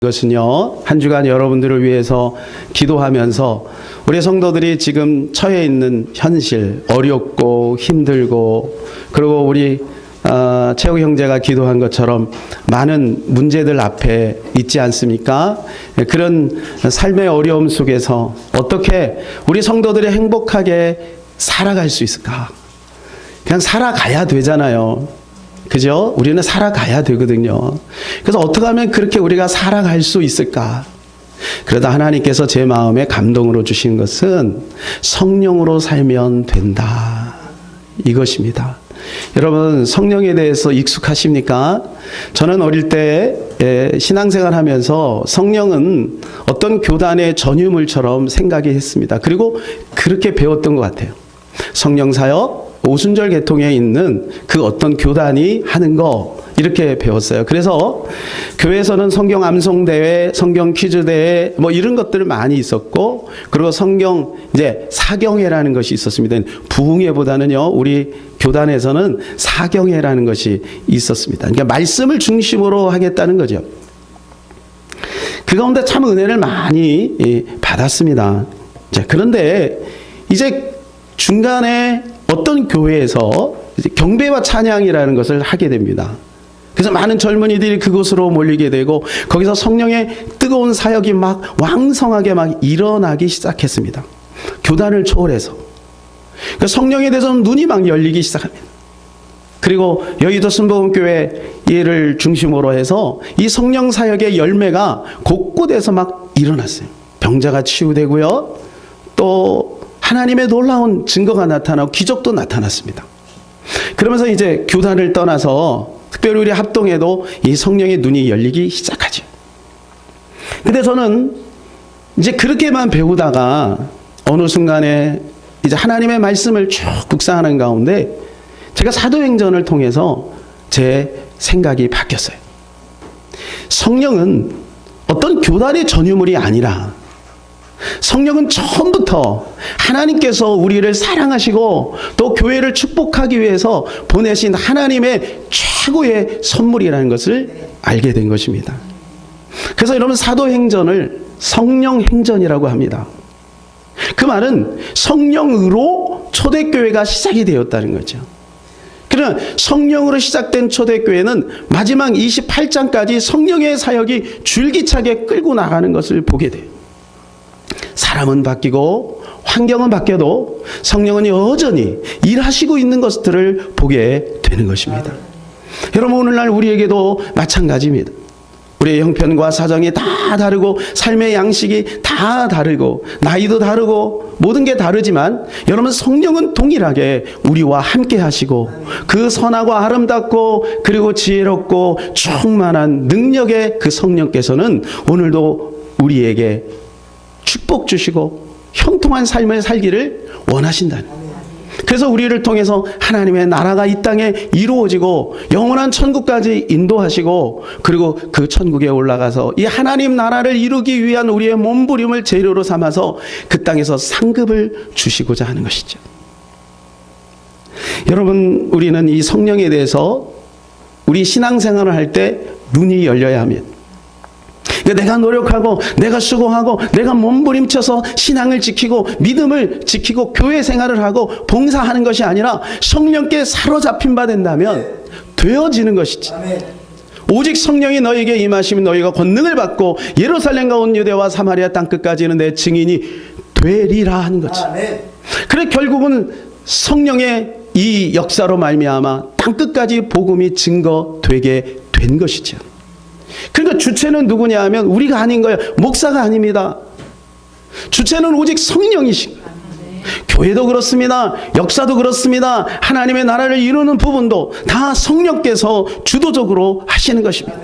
이것은요, 한 주간 여러분들을 위해서 기도하면서 우리 성도들이 지금 처해 있는 현실, 어렵고 힘들고, 그리고 우리 최후 형제가 기도한 것처럼 많은 문제들 앞에 있지 않습니까? 그런 삶의 어려움 속에서 어떻게 우리 성도들이 행복하게 살아갈 수 있을까? 그냥 살아가야 되잖아요. 그죠? 우리는 살아가야 되거든요. 그래서 어떻게 하면 그렇게 우리가 살아갈 수 있을까? 그러다 하나님께서 제 마음에 감동으로 주신 것은 성령으로 살면 된다. 이것입니다. 여러분, 성령에 대해서 익숙하십니까? 저는 어릴 때 신앙생활 하면서 성령은 어떤 교단의 전유물처럼 생각이 했습니다. 그리고 그렇게 배웠던 것 같아요. 성령 사역, 오순절 계통에 있는 그 어떤 교단이 하는 거, 이렇게 배웠어요. 그래서 교회에서는 성경 암송대회, 성경 퀴즈대회 뭐 이런 것들 많이 있었고, 그리고 성경 이제 사경회라는 것이 있었습니다. 부흥회보다는요, 우리 교단에서는 사경회라는 것이 있었습니다. 그러니까 말씀을 중심으로 하겠다는 거죠. 그 가운데 참 은혜를 많이 받았습니다. 자, 그런데 이제 중간에 어떤 교회에서 이제 경배와 찬양이라는 것을 하게 됩니다. 그래서 많은 젊은이들이 그곳으로 몰리게 되고, 거기서 성령의 뜨거운 사역이 막 왕성하게 막 일어나기 시작했습니다. 교단을 초월해서. 그러니까 성령에 대해서는 눈이 막 열리기 시작합니다. 그리고 여의도 순복음교회를 중심으로 해서 이 성령 사역의 열매가 곳곳에서 막 일어났어요. 병자가 치유되고요, 또 하나님의 놀라운 증거가 나타나고 기적도 나타났습니다. 그러면서 이제 교단을 떠나서 특별히 우리 합동에도 이 성령의 눈이 열리기 시작하죠. 근데 저는 이제 그렇게만 배우다가 어느 순간에 이제 하나님의 말씀을 쭉 묵상하는 가운데 제가 사도행전을 통해서 제 생각이 바뀌었어요. 성령은 어떤 교단의 전유물이 아니라 성령은 처음부터 하나님께서 우리를 사랑하시고 또 교회를 축복하기 위해서 보내신 하나님의 최고의 선물이라는 것을 알게 된 것입니다. 그래서 여러분, 사도행전을 성령행전이라고 합니다. 그 말은 성령으로 초대교회가 시작이 되었다는 거죠. 그러나 성령으로 시작된 초대교회는 마지막 28장까지 성령의 사역이 줄기차게 끌고 나가는 것을 보게 돼요. 사람은 바뀌고 환경은 바뀌어도 성령은 여전히 일하시고 있는 것들을 보게 되는 것입니다. 여러분, 오늘날 우리에게도 마찬가지입니다. 우리의 형편과 사정이 다 다르고 삶의 양식이 다 다르고 나이도 다르고 모든 게 다르지만 여러분, 성령은 동일하게 우리와 함께 하시고 그 선하고 아름답고 그리고 지혜롭고 충만한 능력의 그 성령께서는 오늘도 우리에게 축복 주시고 형통한 삶을 살기를 원하신다는. 그래서 우리를 통해서 하나님의 나라가 이 땅에 이루어지고 영원한 천국까지 인도하시고, 그리고 그 천국에 올라가서 이 하나님 나라를 이루기 위한 우리의 몸부림을 재료로 삼아서 그 땅에서 상급을 주시고자 하는 것이죠. 여러분, 우리는 이 성령에 대해서 우리 신앙생활을 할 때 눈이 열려야 합니다. 내가 노력하고 내가 수고하고 내가 몸부림쳐서 신앙을 지키고 믿음을 지키고 교회 생활을 하고 봉사하는 것이 아니라 성령께 사로잡힌 바 된다면 되어지는 것이지. 오직 성령이 너에게 임하시면 너희가 권능을 받고 예루살렘과 온 유대와 사마리아 땅끝까지는 내 증인이 되리라 하는 거지. 그래, 결국은 성령의 이 역사로 말미암아 땅끝까지 복음이 증거되게 된 것이죠. 그러니까 주체는 누구냐 하면 우리가 아닌 거예요. 목사가 아닙니다. 주체는 오직 성령이신 거예요. 교회도 그렇습니다. 역사도 그렇습니다. 하나님의 나라를 이루는 부분도 다 성령께서 주도적으로 하시는 것입니다.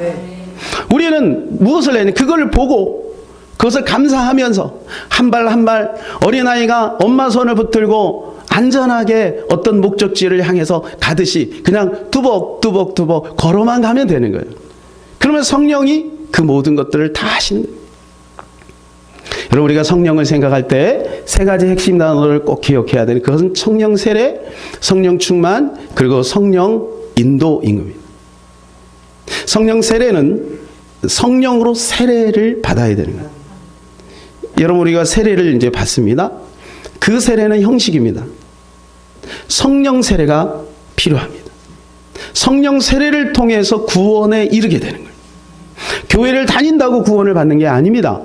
우리는 무엇을 해야 되냐? 그걸 보고 그것을 감사하면서 한 발 한 발 어린아이가 엄마 손을 붙들고 안전하게 어떤 목적지를 향해서 가듯이 그냥 뚜벅뚜벅뚜벅 걸어만 가면 되는 거예요. 그러면 성령이 그 모든 것들을 다 하시는 거예요. 여러분, 우리가 성령을 생각할 때 세 가지 핵심 단어를 꼭 기억해야 되는, 그것은 성령 세례, 성령 충만, 그리고 성령 인도인 겁니다. 성령 세례는 성령으로 세례를 받아야 되는 거예요. 여러분, 우리가 세례를 이제 받습니다. 그 세례는 형식입니다. 성령 세례가 필요합니다. 성령 세례를 통해서 구원에 이르게 되는 거예요. 교회를 다닌다고 구원을 받는 게 아닙니다.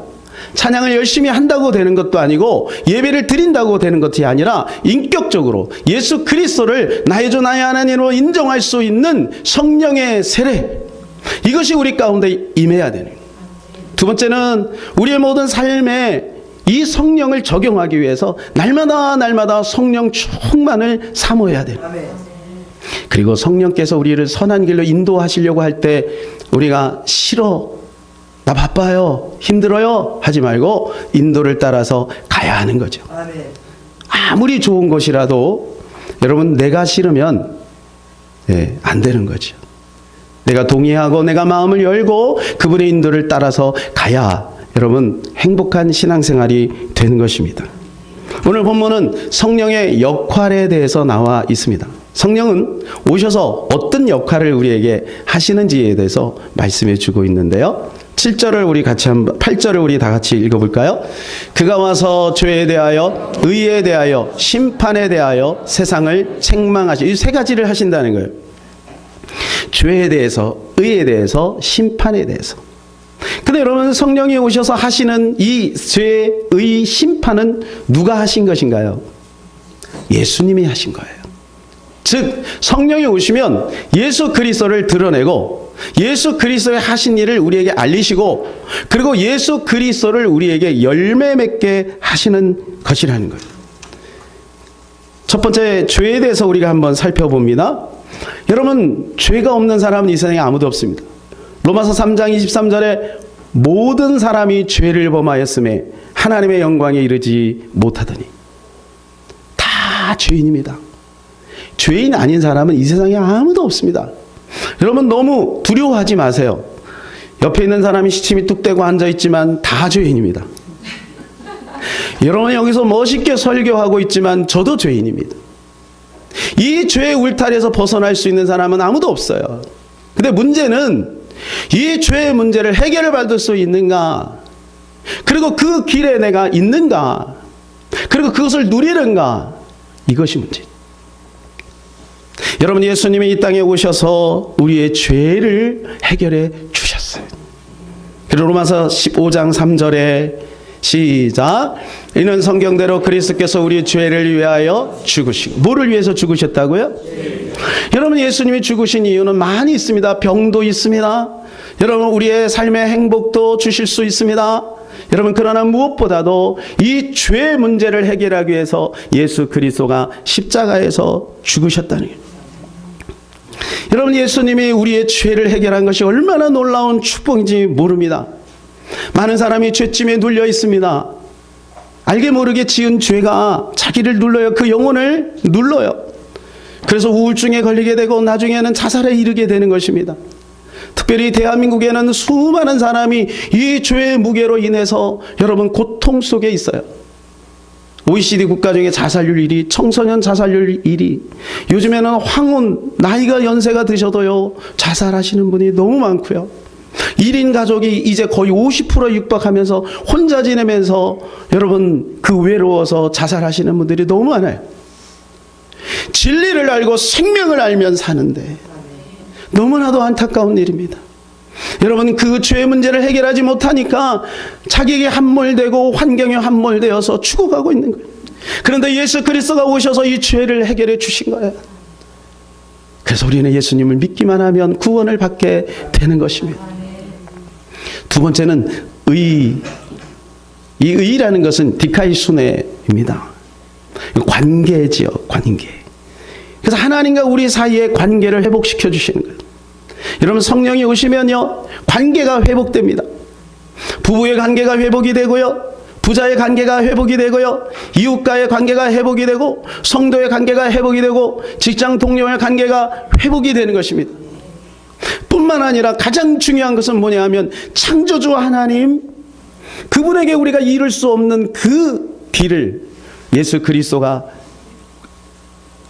찬양을 열심히 한다고 되는 것도 아니고 예배를 드린다고 되는 것이 아니라 인격적으로 예수 그리스도를 나의 주 나의 하나님으로 인정할 수 있는 성령의 세례, 이것이 우리 가운데 임해야 되는 거예요. 두 번째는 우리의 모든 삶에 이 성령을 적용하기 위해서 날마다 성령 충만을 사모해야 돼요. 그리고 성령께서 우리를 선한 길로 인도하시려고 할 때 우리가 싫어, 나 바빠요, 힘들어요 하지 말고 인도를 따라서 가야 하는 거죠. 아무리 좋은 것이라도 여러분, 내가 싫으면 안 되는 거죠. 내가 동의하고 내가 마음을 열고 그분의 인도를 따라서 가야 여러분 행복한 신앙생활이 되는 것입니다. 오늘 본문은 성령의 역할에 대해서 나와 있습니다. 성령은 오셔서 어떤 역할을 우리에게 하시는지에 대해서 말씀해 주고 있는데요. 7절을 우리 같이 8절을 우리 다 같이 읽어볼까요? 그가 와서 죄에 대하여, 의에 대하여, 심판에 대하여 세상을 책망하시. 이 세 가지를 하신다는 거예요. 죄에 대해서, 의에 대해서, 심판에 대해서. 근데 여러분, 성령이 오셔서 하시는 이 죄, 의, 심판은 누가 하신 것인가요? 예수님이 하신 거예요. 즉 성령이 오시면 예수 그리스도를 드러내고 예수 그리스도의 하신 일을 우리에게 알리시고 그리고 예수 그리스도를 우리에게 열매 맺게 하시는 것이라는 거예요. 첫 번째, 죄에 대해서 우리가 한번 살펴봅니다. 여러분, 죄가 없는 사람은 이 세상에 아무도 없습니다. 로마서 3장 23절에 모든 사람이 죄를 범하였음에 하나님의 영광에 이르지 못하더니, 다 죄인입니다. 죄인 아닌 사람은 이 세상에 아무도 없습니다. 여러분, 너무 두려워하지 마세요. 옆에 있는 사람이 시침이 뚝 떼고 앉아있지만 다 죄인입니다. 여러분, 여기서 멋있게 설교하고 있지만 저도 죄인입니다. 이 죄의 울타리에서 벗어날 수 있는 사람은 아무도 없어요. 근데 문제는 이 죄의 문제를 해결을 받을 수 있는가, 그리고 그 길에 내가 있는가, 그리고 그것을 누리는가, 이것이 문제입니다. 여러분, 예수님이 이 땅에 오셔서 우리의 죄를 해결해 주셨어요. 그리고 로마서 15장 3절에 시작. 이는 성경대로 그리스도께서 우리의 죄를 위하여 죽으시고. 뭐를 위해서 죽으셨다고요? 여러분, 예수님이 죽으신 이유는 많이 있습니다. 병도 있습니다. 여러분, 우리의 삶의 행복도 주실 수 있습니다. 여러분, 그러나 무엇보다도 이 죄 문제를 해결하기 위해서 예수 그리스도가 십자가에서 죽으셨다는 거예요. 여러분, 예수님이 우리의 죄를 해결한 것이 얼마나 놀라운 축복인지 모릅니다. 많은 사람이 죄짐에 눌려 있습니다. 알게 모르게 지은 죄가 자기를 눌러요. 그 영혼을 눌러요. 그래서 우울증에 걸리게 되고 나중에는 자살에 이르게 되는 것입니다. 특별히 대한민국에는 수많은 사람이 이 죄의 무게로 인해서 여러분 고통 속에 있어요. OECD 국가 중에 자살률 1위, 청소년 자살률 1위. 요즘에는 황혼, 나이가 연세가 드셔도요 자살하시는 분이 너무 많고요. 1인 가족이 이제 거의 50% 육박하면서 혼자 지내면서 여러분 그 외로워서 자살하시는 분들이 너무 많아요. 진리를 알고 생명을 알면 사는데 너무나도 안타까운 일입니다. 여러분, 그 죄 문제를 해결하지 못하니까 자기에게 함몰되고 환경에 함몰되어서 죽어가고 있는 거예요. 그런데 예수 그리스도가 오셔서 이 죄를 해결해 주신 거예요. 그래서 우리는 예수님을 믿기만 하면 구원을 받게 되는 것입니다. 두 번째는 의. 이 의라는 것은 디카이수네입니다. 관계지요, 관계. 그래서 하나님과 우리 사이의 관계를 회복시켜 주시는 거예요. 여러분, 성령이 오시면요 관계가 회복됩니다. 부부의 관계가 회복이 되고요, 부자의 관계가 회복이 되고요, 이웃과의 관계가 회복이 되고, 성도의 관계가 회복이 되고, 직장 동료의 관계가 회복이 되는 것입니다. 뿐만 아니라 가장 중요한 것은 뭐냐 하면 창조주 하나님, 그분에게 우리가 이룰 수 없는 그 길을 예수 그리스도가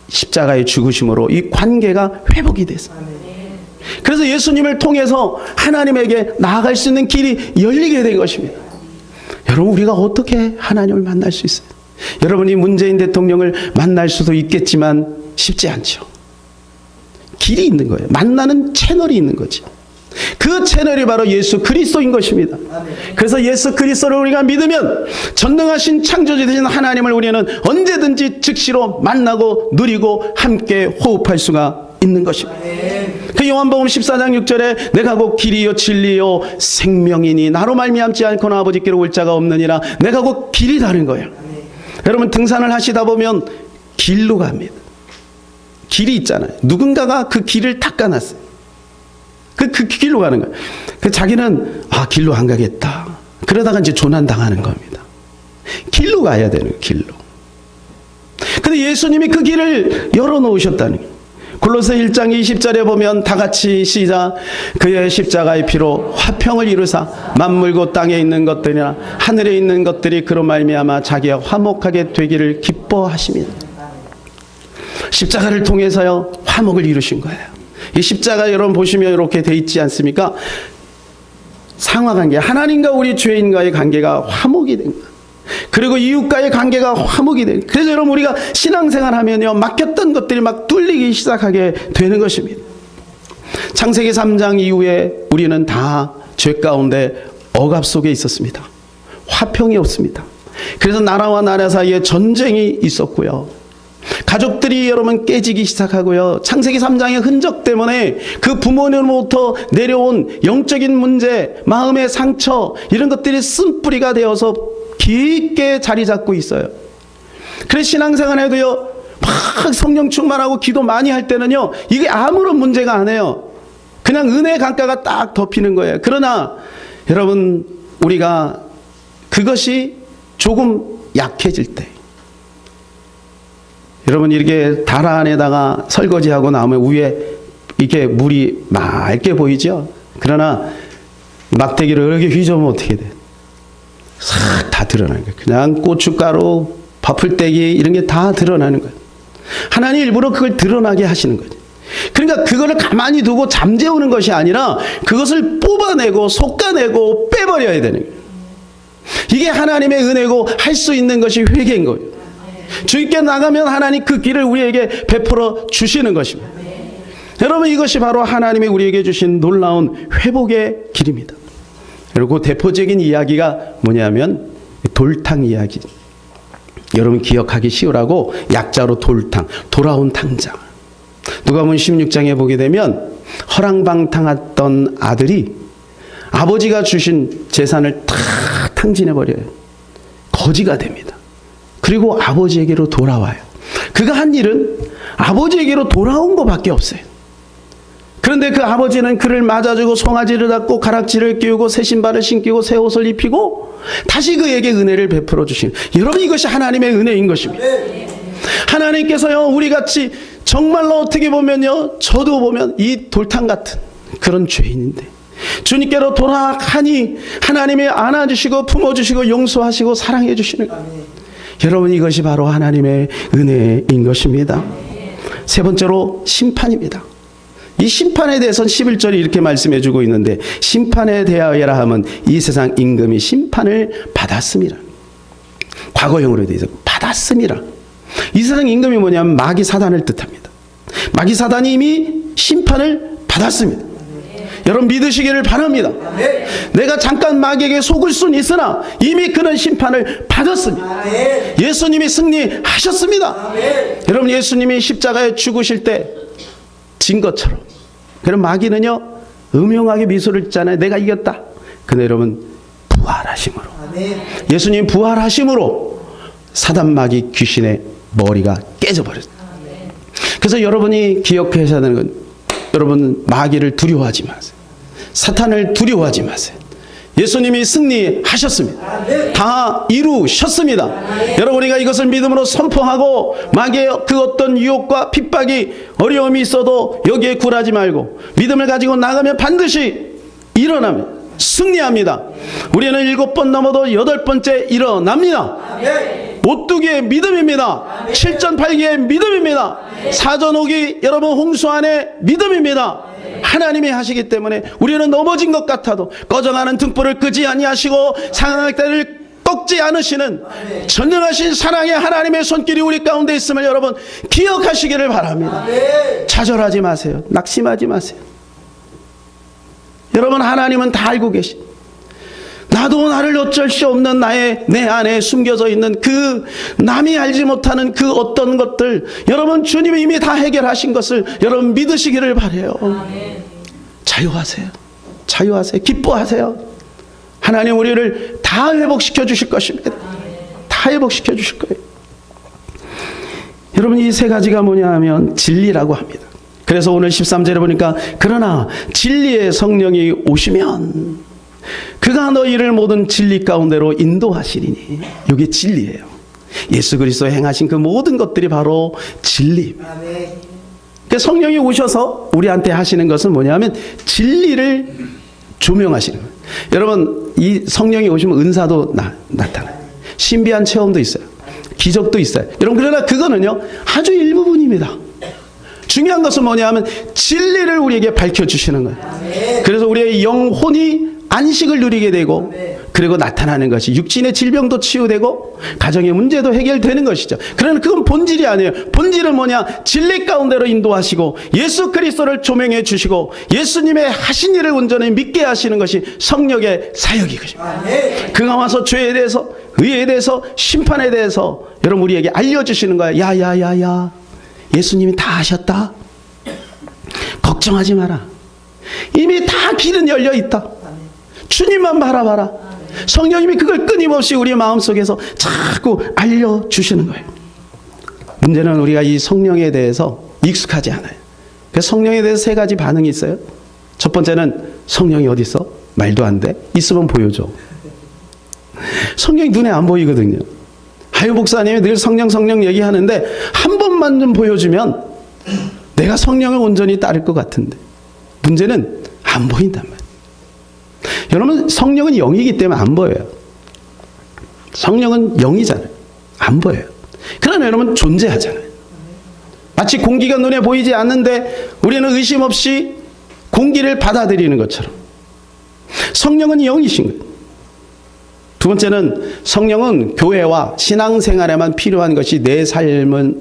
십자가의 죽으심으로 이 관계가 회복이 됐어요. 그래서 예수님을 통해서 하나님에게 나아갈 수 있는 길이 열리게 된 것입니다. 여러분, 우리가 어떻게 하나님을 만날 수 있어요? 여러분이 문재인 대통령을 만날 수도 있겠지만 쉽지 않죠. 길이 있는 거예요. 만나는 채널이 있는 거죠. 그 채널이 바로 예수 그리스도인 것입니다. 그래서 예수 그리스도를 우리가 믿으면 전능하신 창조주 되신 하나님을 우리는 언제든지 즉시로 만나고 누리고 함께 호흡할 수가 있는 것입니다. 그 요한복음 14장 6절에 내가 곧 길이요 진리요 생명이니 나로 말미암지 않고는 아버지께로 올 자가 없느니라. 내가 곧 길이라는 거예요. 여러분, 등산을 하시다 보면 길로 갑니다. 길이 있잖아요. 누군가가 그 길을 닦아놨어요. 그 길로 가는 거예요. 자기는 길로 안 가겠다. 그러다가 이제 조난당하는 겁니다. 길로 가야 되는 거예요. 길로. 근데 예수님이 그 길을 열어놓으셨다는 거예요. 골로새 1장 20절에 보면 다 같이 시작. 그의 십자가의 피로 화평을 이루사 만물고 땅에 있는 것들이나 하늘에 있는 것들이 그로 말미암아 자기와 화목하게 되기를 기뻐하십니다. 십자가를 통해서요 화목을 이루신 거예요. 이 십자가 여러분 보시면 이렇게 돼 있지 않습니까? 상하관계, 하나님과 우리 죄인과의 관계가 화목이 된 거예요. 그리고 이웃과의 관계가 화목이 된 거예요. 그래서 여러분, 우리가 신앙생활 하면요 막혔던 것들이 막 뚫리기 시작하게 되는 것입니다. 창세기 3장 이후에 우리는 다 죄 가운데 억압 속에 있었습니다. 화평이 없습니다. 그래서 나라와 나라 사이에 전쟁이 있었고요. 가족들이 여러분 깨지기 시작하고요. 창세기 3장의 흔적 때문에 그 부모님으로부터 내려온 영적인 문제, 마음의 상처, 이런 것들이 쓴뿌리가 되어서 깊게 자리 잡고 있어요. 그래서 신앙생활에도요 막 성령 충만하고 기도 많이 할 때는요 이게 아무런 문제가 안 해요. 그냥 은혜의 강가가 딱 덮이는 거예요. 그러나 여러분, 우리가 그것이 조금 약해질 때, 여러분 이렇게 달 안에다가 설거지하고 나오면 위에 이렇게 물이 맑게 보이죠? 그러나 막대기를 이렇게 휘저으면 어떻게 돼? 싹 다 드러나는 거예요. 그냥 고춧가루, 밥풀떼기 이런 게 다 드러나는 거예요. 하나님 일부러 그걸 드러나게 하시는 거죠. 그러니까 그거를 가만히 두고 잠재우는 것이 아니라 그것을 뽑아내고 솎아내고 빼버려야 되는 거예요. 이게 하나님의 은혜고 할 수 있는 것이 회개인 거예요. 주님께 나가면 하나님 그 길을 우리에게 베풀어 주시는 것입니다. 여러분, 이것이 바로 하나님이 우리에게 주신 놀라운 회복의 길입니다. 그리고 대표적인 이야기가 뭐냐면 돌탕 이야기. 여러분 기억하기 쉬우라고 약자로 돌탕, 돌아온 탕자. 누가복음 16장에 보게 되면 허랑방탕했던 아들이 아버지가 주신 재산을 다 탕진해버려요. 거지가 됩니다. 그리고 아버지에게로 돌아와요. 그가 한 일은 아버지에게로 돌아온 것밖에 없어요. 그런데 그 아버지는 그를 맞아주고 송아지를 닫고 가락지를 끼우고 새 신발을 신기고 새 옷을 입히고 다시 그에게 은혜를 베풀어 주신, 여러분 이것이 하나님의 은혜인 것입니다. 하나님께서요 우리같이 정말로 어떻게 보면요, 저도 보면 이 돌탕 같은 그런 죄인인데 주님께로 돌아가니 하나님이 안아주시고 품어주시고 용서하시고 사랑해 주시는 거예요. 여러분 이것이 바로 하나님의 은혜인 것입니다. 세 번째로 심판입니다. 이 심판에 대해서는 11절이 이렇게 말씀해 주고 있는데, 심판에 대하여라 하면 이 세상 임금이 심판을 받았습니다. 과거형으로 되어 있어요. 받았습니다. 이 세상 임금이 뭐냐면 마귀 사단을 뜻합니다. 마귀 사단이 이미 심판을 받았습니다. 여러분 믿으시기를 바랍니다. 내가 잠깐 마귀에게 속을 수는 있으나 이미 그는 심판을 받았습니다. 예수님이 승리하셨습니다. 여러분 예수님이 십자가에 죽으실 때 진 것처럼, 그럼 마귀는요 음흉하게 미소를 짓잖아요. 내가 이겼다. 근데 여러분 부활하심으로, 예수님 부활하심으로 사단 마귀 귀신의 머리가 깨져버렸어요. 그래서 여러분이 기억하셔야 되는 건, 여러분 마귀를 두려워하지 마세요. 사탄을 두려워하지 마세요. 예수님이 승리하셨습니다. 다 이루셨습니다. 여러분 우리가 이것을 믿음으로 선포하고 마귀의 그 어떤 유혹과 핍박이 어려움이 있어도 여기에 굴하지 말고 믿음을 가지고 나가면 반드시 일어납니다. 승리합니다. 우리는 7번 넘어도 8번째 일어납니다. 오뚜기의 믿음입니다. 7전 8기의 믿음입니다. 사전 오기 여러분 홍수 안에 믿음입니다. 하나님이 하시기 때문에 우리는 넘어진 것 같아도 꺼져가는 등불을 끄지 아니하시고 상할 때를 꺾지 않으시는 전능하신 사랑의 하나님의 손길이 우리 가운데 있음을 여러분 기억하시기를 바랍니다. 좌절하지 마세요. 낙심하지 마세요. 여러분, 하나님은 다 알고 계십니다. 나도 나를 어쩔 수 없는 내 안에 숨겨져 있는 그 남이 알지 못하는 그 어떤 것들, 여러분 주님이 이미 다 해결하신 것을 여러분 믿으시기를 바라요. 자유하세요. 자유하세요. 기뻐하세요. 하나님 우리를 다 회복시켜 주실 것입니다. 다 회복시켜 주실 거예요. 여러분, 이 세 가지가 뭐냐 하면 진리라고 합니다. 그래서 오늘 13절에 보니까 그러나 진리의 성령이 오시면 그가 너희를 모든 진리 가운데로 인도하시리니. 이게 진리예요. 예수 그리스도 행하신 그 모든 것들이 바로 진리입니다. 그러니까 성령이 오셔서 우리한테 하시는 것은 뭐냐면 진리를 조명하시는 거예요. 여러분, 이 성령이 오시면 은사도 나타나요. 신비한 체험도 있어요. 기적도 있어요. 여러분, 그러나 그거는요 아주 일부분입니다. 중요한 것은 뭐냐 하면 진리를 우리에게 밝혀주시는 거예요. 그래서 우리의 영혼이 안식을 누리게 되고, 그리고 나타나는 것이 육신의 질병도 치유되고 가정의 문제도 해결되는 것이죠. 그러나 그건 본질이 아니에요. 본질은 뭐냐? 진리 가운데로 인도하시고 예수 그리스도를 조명해 주시고 예수님의 하신 일을 온전히 믿게 하시는 것이 성령의 사역이거든요. 그가 와서 죄에 대해서, 의에 대해서, 심판에 대해서 여러분 우리에게 알려주시는 거예요. 야야야야, 예수님이 다 하셨다. 걱정하지 마라. 이미 다 길은 열려 있다. 주님만 바라봐라. 성령님이 그걸 끊임없이 우리 마음속에서 자꾸 알려주시는 거예요. 문제는 우리가 이 성령에 대해서 익숙하지 않아요. 그래서 성령에 대해서 세 가지 반응이 있어요. 첫 번째는 성령이 어디 있어? 말도 안 돼. 있으면 보여줘. 성령이 눈에 안 보이거든요. 하유 목사님이 늘 성령 얘기하는데 한 번만 좀 보여주면 내가 성령을 온전히 따를 것 같은데, 문제는 안 보인단 말이에요. 여러분, 성령은 영이기 때문에 안 보여요. 성령은 영이잖아요. 안 보여요. 그러나 여러분 존재하잖아요. 마치 공기가 눈에 보이지 않는데 우리는 의심 없이 공기를 받아들이는 것처럼 성령은 영이신 거예요. 두 번째는 성령은 교회와 신앙생활에만 필요한 것이 내 삶은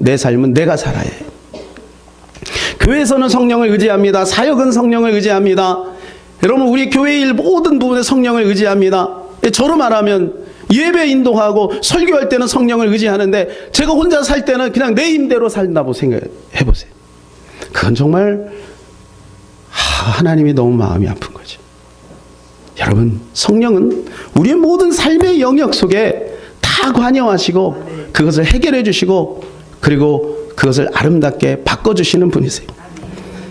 내가 살아야 해요. 교회에서는 성령을 의지합니다. 사역은 성령을 의지합니다. 여러분, 우리 교회 일 모든 부분에 성령을 의지합니다. 저로 말하면 예배 인도하고 설교할 때는 성령을 의지하는데 제가 혼자 살 때는 그냥 내 힘대로 산다고 생각해 보세요. 그건 정말 하나님이 너무 마음이 아픈 거죠. 여러분, 성령은 우리의 모든 삶의 영역 속에 다 관여하시고 그것을 해결해 주시고 그리고 그것을 아름답게 바꿔주시는 분이세요.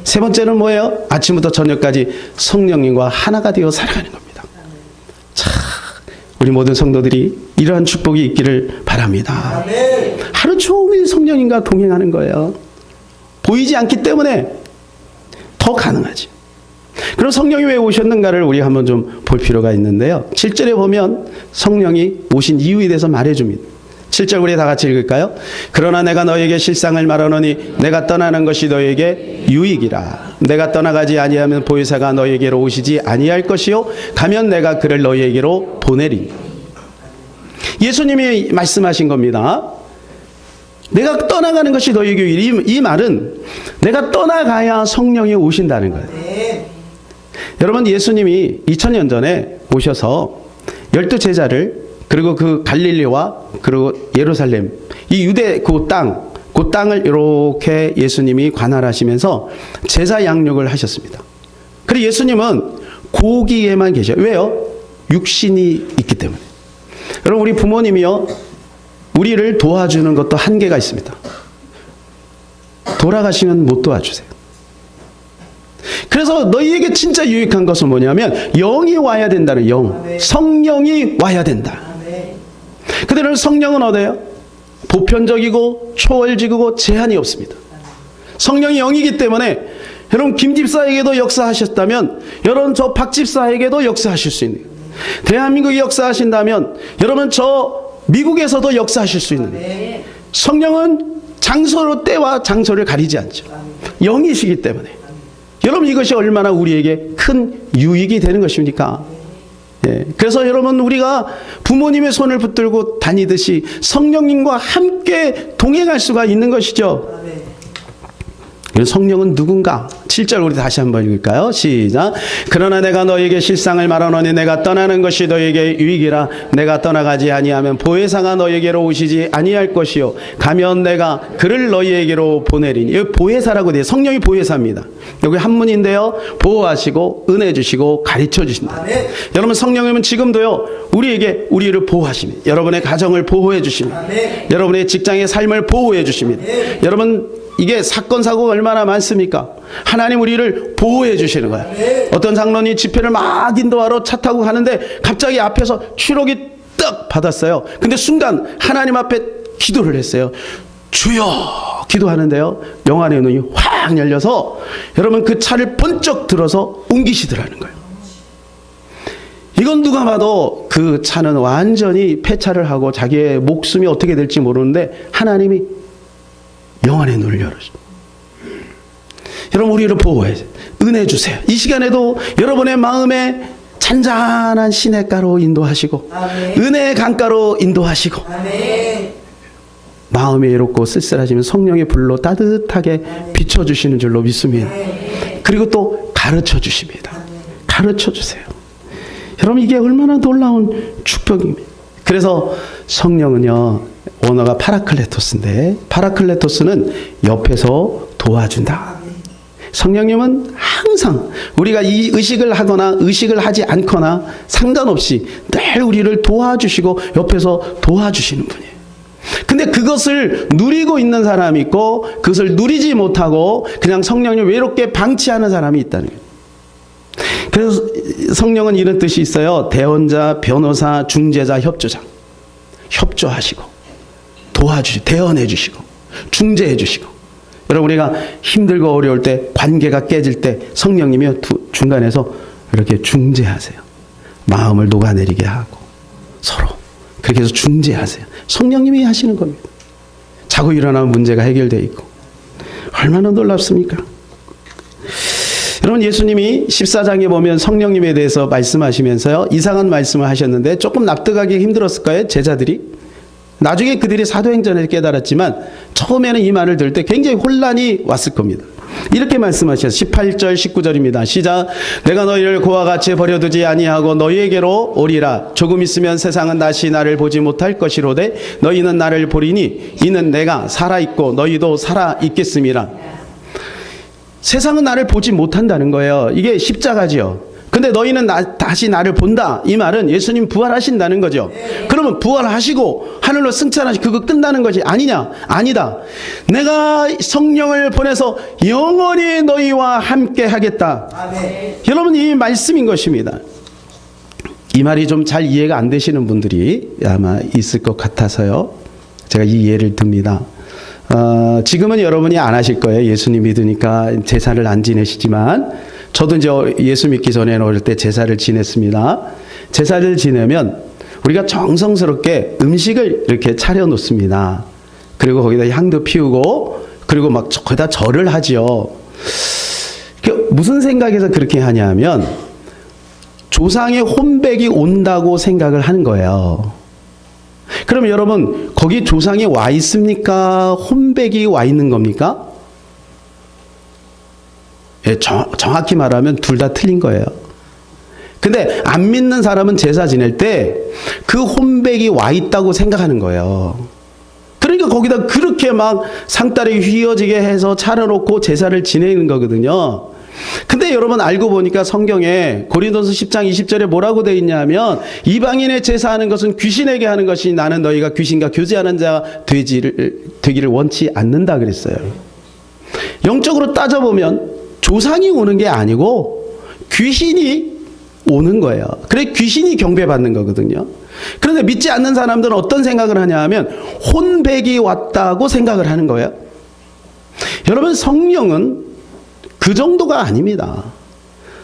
세 번째는 뭐예요? 아침부터 저녁까지 성령님과 하나가 되어 살아가는 겁니다. 자, 우리 모든 성도들이 이러한 축복이 있기를 바랍니다. 하루 종일 성령님과 동행하는 거예요. 보이지 않기 때문에 더 가능하지. 그럼 성령이 왜 오셨는가를 우리 한번 좀 볼 필요가 있는데요. 7절에 보면 성령이 오신 이유에 대해서 말해줍니다. 7절 우리 다 같이 읽을까요? 그러나 내가 너에게 실상을 말하노니 내가 떠나는 것이 너에게 유익이라. 내가 떠나가지 아니하면 보혜사가 너에게로 오시지 아니할 것이요 가면 내가 그를 너에게로 보내리니. 예수님이 말씀하신 겁니다. 내가 떠나가는 것이 너에게 유익. 이 말은 내가 떠나가야 성령이 오신다는 거예요. 여러분, 예수님이 2000년 전에 오셔서 12제자를 그리고 그 갈릴리와 그리고 예루살렘 이 유대 그 땅을 이렇게 예수님이 관할하시면서 제사 양육을 하셨습니다. 그리고 예수님은 고기에만 계셔요. 왜요? 육신이 있기 때문에. 여러분, 우리 부모님이요, 우리를 도와주는 것도 한계가 있습니다. 돌아가시면 못 도와주세요. 그래서 너희에게 진짜 유익한 것은 뭐냐면 영이 와야 된다는 영. 성령이 와야 된다. 그들은 성령은 어때요? 보편적이고 초월적이고 제한이 없습니다. 성령이 영이기 때문에 여러분 김 집사에게도 역사하셨다면 여러분 저 박 집사에게도 역사하실 수 있는 거예요. 대한민국이 역사하신다면 여러분 저 미국에서도 역사하실 수 있는 거예요. 성령은 장소로 때와 장소를 가리지 않죠. 영이시기 때문에 여러분 이것이 얼마나 우리에게 큰 유익이 되는 것입니까? 예. 그래서 여러분 우리가 부모님의 손을 붙들고 다니듯이 성령님과 함께 동행할 수가 있는 것이죠. 성령은 누군가? 7절 우리 다시 한번 읽을까요? 시작. 그러나 내가 너에게 실상을 말하노니 내가 떠나는 것이 너에게 유익이라. 내가 떠나가지 아니하면 보혜사가 너에게로 오시지 아니할 것이요 가면 내가 그를 너희에게로 보내리니. 여기 보혜사라고 돼요. 성령이 보혜사입니다. 여기 한문인데요. 보호하시고 은혜 주시고 가르쳐 주신다. 여러분 성령님은 지금도요 우리에게 우리를 보호하십니다. 여러분의 가정을 보호해 주십니다. 여러분의 직장의 삶을 보호해 주십니다. 여러분 이게 사건 사고가 얼마나 많습니까? 하나님 우리를 보호해 주시는 거야. 어떤 장로님 집회를 막 인도하러 차 타고 가는데 갑자기 앞에서 추록이 딱 받았어요. 근데 순간 하나님 앞에 기도를 했어요. 주여 기도하는데요 영안의 눈이 확 열려서 여러분 그 차를 번쩍 들어서 옮기시더라는 거예요. 이건 누가 봐도 그 차는 완전히 폐차를 하고 자기의 목숨이 어떻게 될지 모르는데 하나님이 영안의 눈을 열어줍니다. 여러분 우리를 보호해 은혜 주세요. 이 시간에도 여러분의 마음에 잔잔한 시냇가로 인도하시고 아멘. 은혜의 강가로 인도하시고 아멘. 마음이 외롭고 쓸쓸하시면 성령의 불로 따뜻하게 아멘. 비춰주시는 줄로 믿습니다. 아멘. 그리고 또 가르쳐 주십니다. 아멘. 가르쳐 주세요. 여러분 이게 얼마나 놀라운 축복입니다. 그래서 성령은요 원어가 파라클레토스인데 파라클레토스는 옆에서 도와준다. 성령님은 항상 우리가 이 의식을 하거나 의식을 하지 않거나 상관없이 늘 우리를 도와주시고 옆에서 도와주시는 분이에요. 근데 그것을 누리고 있는 사람이 있고 그것을 누리지 못하고 그냥 성령님 외롭게 방치하는 사람이 있다는 거예요. 그래서 성령은 이런 뜻이 있어요. 대언자, 변호사, 중재자, 협조자. 협조하시고 도와주시고 대언해 주시고 중재해 주시고. 여러분 우리가 힘들고 어려울 때 관계가 깨질 때 성령님이 중간에서 이렇게 중재하세요. 마음을 녹아내리게 하고 서로 그렇게 해서 중재하세요. 성령님이 하시는 겁니다. 자고 일어나면 문제가 해결되어 있고 얼마나 놀랍습니까? 여러분 예수님이 14장에 보면 성령님에 대해서 말씀하시면서요 이상한 말씀을 하셨는데 조금 납득하기 힘들었을 거예요. 제자들이. 나중에 그들이 사도행전에서 깨달았지만 처음에는 이 말을 들을 때 굉장히 혼란이 왔을 겁니다. 이렇게 말씀하셨어요. 18절 19절입니다. 시작. 내가 너희를 그와 같이 버려두지 아니하고 너희에게로 오리라. 조금 있으면 세상은 다시 나를 보지 못할 것이로되 너희는 나를 보리니 이는 내가 살아있고 너희도 살아있겠음이라. 세상은 나를 보지 못한다는 거예요. 이게 십자가지요. 근데 너희는 다시 나를 본다. 이 말은 예수님 부활하신다는 거죠. 그러면 부활하시고 하늘로 승천하시 그거 끝나는 것이 아니냐? 아니다. 내가 성령을 보내서 영원히 너희와 함께 하겠다. 아멘. 여러분 이 말씀인 것입니다. 이 말이 좀 잘 이해가 안 되시는 분들이 아마 있을 것 같아서요. 제가 이 예를 듭니다. 지금은 여러분이 안 하실 거예요. 예수님 믿으니까 제사를 안 지내시지만 저도 이제 예수 믿기 전에 어릴 때 제사를 지냈습니다. 제사를 지내면 우리가 정성스럽게 음식을 이렇게 차려 놓습니다. 그리고 거기다 향도 피우고 그리고 막 거기다 절을 하죠. 무슨 생각에서 그렇게 하냐면 조상의 혼백이 온다고 생각을 하는 거예요. 그럼 여러분 거기 조상이 와 있습니까? 혼백이 와 있는 겁니까? 예, 정확히 말하면 둘 다 틀린 거예요. 근데 안 믿는 사람은 제사 지낼 때 그 혼백이 와 있다고 생각하는 거예요. 그러니까 거기다 그렇게 막 상다리 휘어지게 해서 차려놓고 제사를 지내는 거거든요. 근데 여러분 알고 보니까 성경에 고린도서 10장 20절에 뭐라고 되어 있냐면 이방인의 제사하는 것은 귀신에게 하는 것이 나는 너희가 귀신과 교제하는 자가 되기를 원치 않는다 그랬어요. 영적으로 따져보면 조상이 오는 게 아니고 귀신이 오는 거예요. 그래 귀신이 경배받는 거거든요. 그런데 믿지 않는 사람들은 어떤 생각을 하냐 하면 혼백이 왔다고 생각을 하는 거예요. 여러분 성령은 그 정도가 아닙니다.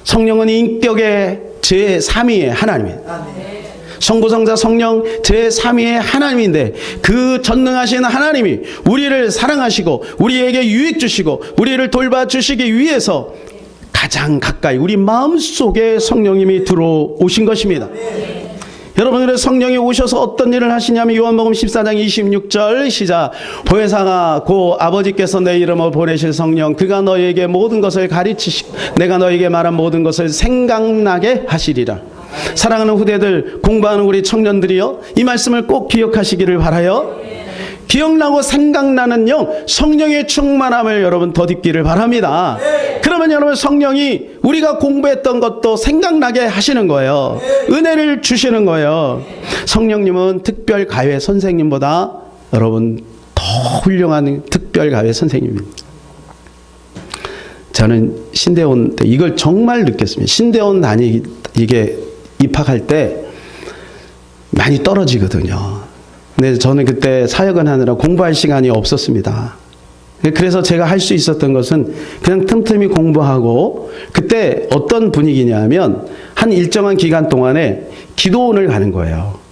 성령은 인격의 제3위의 하나님이에요. 성부성자 성령 제3위의 하나님인데 그 전능하신 하나님이 우리를 사랑하시고 우리에게 유익 주시고 우리를 돌봐주시기 위해서 가장 가까이 우리 마음속에 성령님이 들어오신 것입니다. 여러분들의 성령이 오셔서 어떤 일을 하시냐면 요한복음 14장 26절 시작. 보혜사가 고 아버지께서 내 이름으로 보내실 성령 그가 너희에게 모든 것을 가르치시고 내가 너희에게 말한 모든 것을 생각나게 하시리라. 사랑하는 후대들, 공부하는 우리 청년들이요, 이 말씀을 꼭 기억하시기를 바라요. 기억나고 생각나는 영, 성령의 충만함을 여러분 덧입기를 바랍니다. 그러면 여러분 성령이 우리가 공부했던 것도 생각나게 하시는 거예요. 은혜를 주시는 거예요. 성령님은 특별 가회 선생님보다 여러분 더 훌륭한 특별 가회 선생님입니다. 저는 신대원 때 이걸 정말 느꼈습니다. 신대원 이게 입학할 때 많이 떨어지거든요. 근데 저는 그때 사역을 하느라 공부할 시간이 없었습니다. 그래서 제가 할 수 있었던 것은 그냥 틈틈이 공부하고, 그때 어떤 분위기냐면 한 일정한 기간 동안에 기도원을 가는 거예요.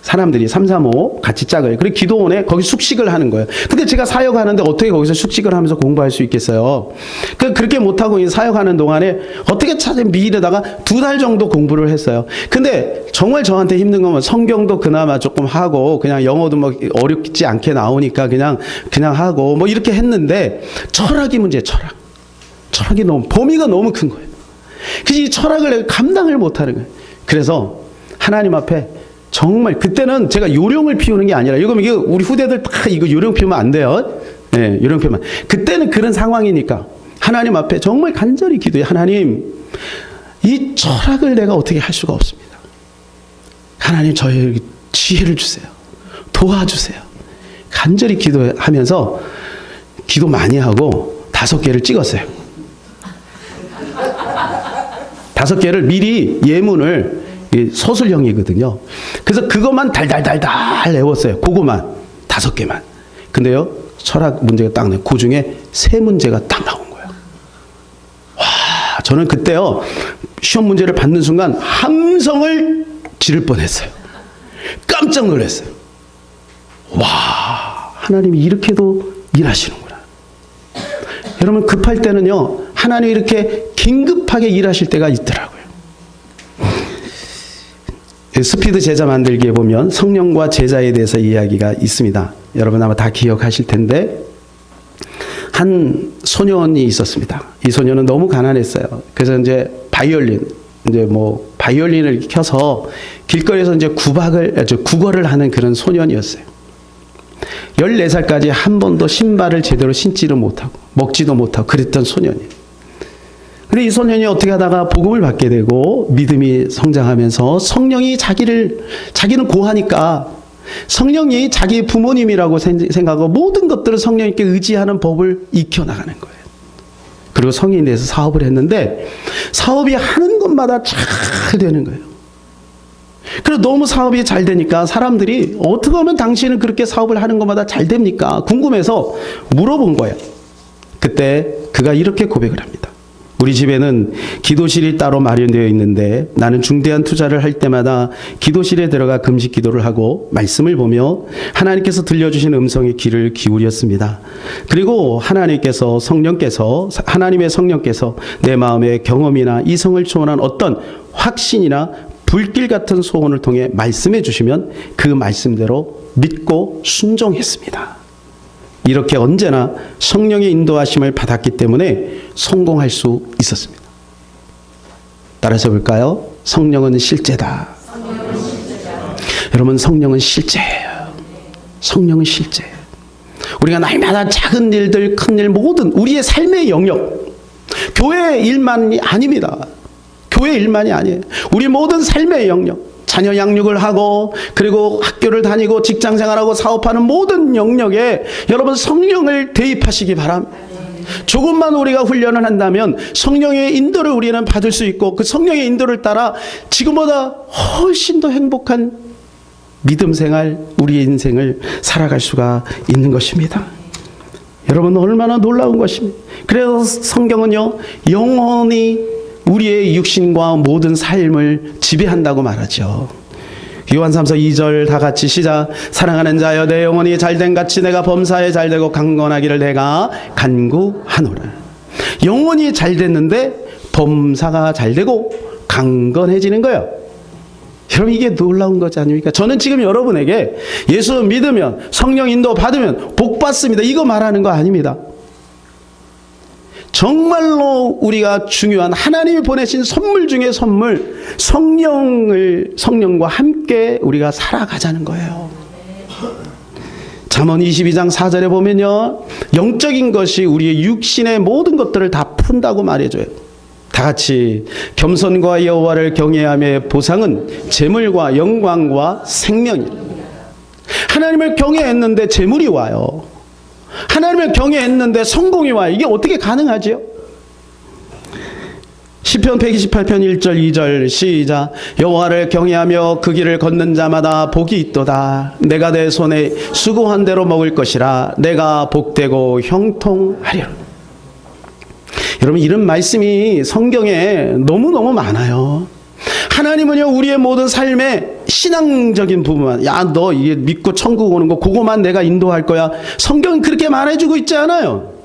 사람들이 335 같이 짝을. 그리고 기도원에 거기 숙식을 하는 거예요. 근데 제가 사역하는데 어떻게 거기서 숙식을 하면서 공부할 수 있겠어요? 그렇게 못하고 사역하는 동안에 어떻게 미일에다가 2달 정도 공부를 했어요. 근데 정말 저한테 힘든 건 성경도 그나마 조금 하고, 그냥 영어도 뭐 어렵지 않게 나오니까 그냥 하고 뭐 이렇게 했는데, 철학이 문제예요. 철학이 범위가 너무 큰 거예요. 그래서 이 철학을 내가 감당을 못하는 거예요. 그래서 하나님 앞에 정말 그때는 제가 요령을 피우는 게 아니라, 이거 우리 후대들 다 이거 요령 피우면 안 돼요. 네, 요령 피우면. 그때는 그런 상황이니까 하나님 앞에 정말 간절히 기도해. 하나님, 이 철학을 내가 어떻게 할 수가 없습니다. 하나님, 저에게 지혜를 주세요. 도와주세요. 간절히 기도하면서 기도 많이 하고 5개를 찍었어요. 5개를 미리 예문을, 서술형이거든요. 그래서 그것만 달달달달 외웠어요. 그거만 5개만. 근데요, 철학 문제가 딱 나요. 그 중에 3문제가 딱 나온 거예요. 와, 저는 그때요, 시험 문제를 받는 순간 함성을 지를 뻔했어요. 깜짝 놀랐어요. 와, 하나님이 이렇게도 일하시는구나. 여러분, 급할 때는요, 하나님이 이렇게 긴급하게 일하실 때가 있더라고요. 스피드 제자 만들기에 보면 성령과 제자에 대해서 이야기가 있습니다. 여러분 아마 다 기억하실 텐데, 한 소년이 있었습니다. 이 소년은 너무 가난했어요. 그래서 이제 바이올린을 켜서 길거리에서 이제 국어를 하는 그런 소년이었어요. 14살까지 한 번도 신발을 제대로 신지도 못하고 먹지도 못하고 그랬던 소년이에요. 근데 이 소년이 어떻게 하다가 복음을 받게 되고 믿음이 성장하면서 성령이 자기는 고하니까 성령이 자기 부모님이라고 생각하고 모든 것들을 성령님께 의지하는 법을 익혀나가는 거예요. 그리고 성인이 돼서 사업을 했는데 사업이 하는 것마다 잘 되는 거예요. 그래서 너무 사업이 잘 되니까 사람들이 어떻게 하면 당신은 그렇게 사업을 하는 것마다 잘 됩니까? 궁금해서 물어본 거예요. 그때 그가 이렇게 고백을 합니다. 우리 집에는 기도실이 따로 마련되어 있는데 나는 중대한 투자를 할 때마다 기도실에 들어가 금식 기도를 하고 말씀을 보며 하나님께서 들려주신 음성에 귀를 기울였습니다. 그리고 하나님의 성령께서 내 마음의 경험이나 이성을 초월한 어떤 확신이나 불길 같은 소원을 통해 말씀해 주시면 그 말씀대로 믿고 순종했습니다. 이렇게 언제나 성령의 인도하심을 받았기 때문에 성공할 수 있었습니다. 따라서 볼까요? 성령은 실제다. 여러분, 성령은 실제예요. 성령은 실제예요. 우리가 날마다 작은 일들, 큰 일, 모든 우리의 삶의 영역, 교회 일만이 아닙니다. 교회 일만이 아니에요. 우리 모든 삶의 영역, 자녀 양육을 하고 그리고 학교를 다니고 직장생활하고 사업하는 모든 영역에 여러분 성령을 대입하시기 바랍니다. 조금만 우리가 훈련을 한다면 성령의 인도를 우리는 받을 수 있고 그 성령의 인도를 따라 지금보다 훨씬 더 행복한 믿음 생활, 우리의 인생을 살아갈 수가 있는 것입니다. 여러분, 얼마나 놀라운 것입니다. 그래서 성경은요, 영원히 우리의 육신과 모든 삶을 지배한다고 말하죠. 요한 3서 2절 다 같이 시작. 사랑하는 자여, 내 영혼이 잘된 같이 내가 범사에 잘되고 강건하기를 내가 간구하노라. 영혼이 잘 됐는데 범사가 잘 되고 강건해지는 거예요. 여러분, 이게 놀라운 거지 아닙니까? 저는 지금 여러분에게 예수 믿으면, 성령 인도 받으면 복 받습니다, 이거 말하는 거 아닙니다. 정말로 우리가 중요한 하나님이 보내신 선물 중에 선물, 성령과 함께 우리가 살아가자는 거예요. 잠언 22장 4절에 보면요, 영적인 것이 우리의 육신의 모든 것들을 다 푼다고 말해줘요. 다 같이 겸손과 여호와를 경외함의 보상은 재물과 영광과 생명이라. 하나님을 경외했는데 재물이 와요. 하나님을 경외했는데 성공이 와요. 이게 어떻게 가능하지요? 시편 128편 1절 2절 시작. 여호와를 경외하며 그 길을 걷는 자마다 복이 있도다. 내가 내 손에 수고한 대로 먹을 것이라. 내가 복되고 형통하리라. 여러분, 이런 말씀이 성경에 너무너무 많아요. 하나님은요, 우리의 모든 삶의 신앙적인 부분만, 야, 너 이게 믿고 천국 오는 거 그거만 내가 인도할 거야, 성경은 그렇게 말해주고 있지 않아요.